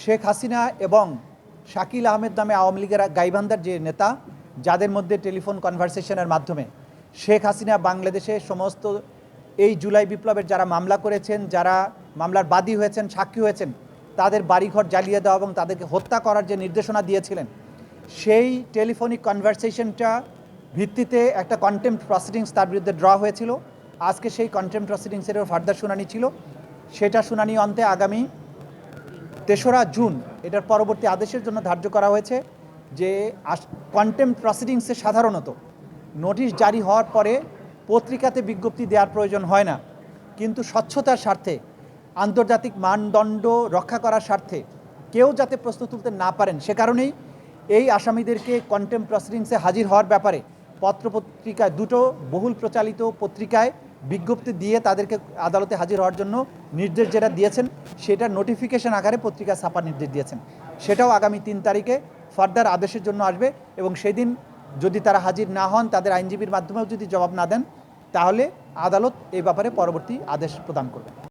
শেখ হাসিনা এবং শাকিল আহমেদ নামে আওয়ামী লীগের গাইবান্ধার যে নেতা, যাদের মধ্যে টেলিফোন কনভারসেশনের মাধ্যমে শেখ হাসিনা বাংলাদেশে সমস্ত এই জুলাই বিপ্লবের যারা মামলা করেছেন, যারা মামলার বাদী হয়েছেন, সাক্ষী হয়েছেন, তাদের বাড়িঘর জ্বালিয়ে দেওয়া এবং তাদেরকে হত্যা করার যে নির্দেশনা দিয়েছিলেন, সেই টেলিফোনিক কনভারসেশনটা ভিত্তিতে একটা কন্টেম্পট প্রসিডিংস তার বিরুদ্ধে ড্র হয়েছিল। আজকে সেই কন্টেম্পট প্রসিডিংসেরও ফার্দার শুনানি ছিল। সেটা শুনানি অন্তে আগামী ৩রা জুন এটার পরবর্তী আদেশের জন্য ধার্য করা হয়েছে। যে কন্টেম্পট প্রসিডিংসে সাধারণত নোটিশ জারি হওয়ার পরে পত্রিকাতে বিজ্ঞপ্তি দেওয়ার প্রয়োজন হয় না, কিন্তু স্বচ্ছতার স্বার্থে, আন্তর্জাতিক মানদণ্ড রক্ষা করার স্বার্থে কেউ যাতে প্রশ্ন তুলতে না পারেন, সে কারণেই এই আসামিদেরকে কন্টেম্পট প্রসিডিংসে হাজির হওয়ার ব্যাপারে পত্রপত্রিকায়, দুটো বহুল প্রচালিত পত্রিকায় বিজ্ঞপ্তি দিয়ে তাদেরকে আদালতে হাজির হওয়ার জন্য নির্দেশ যেটা দিয়েছেন, সেটার নোটিফিকেশন আকারে পত্রিকা ছাপার নির্দেশ দিয়েছেন। সেটাও আগামী ৩ তারিখে ফার্দার আদেশের জন্য আসবে এবং সেদিন যদি তারা হাজির না হন, তাদের আইনজীবীর মাধ্যমেও যদি জবাব না দেন, তাহলে আদালত এই ব্যাপারে পরবর্তী আদেশ প্রদান করবে।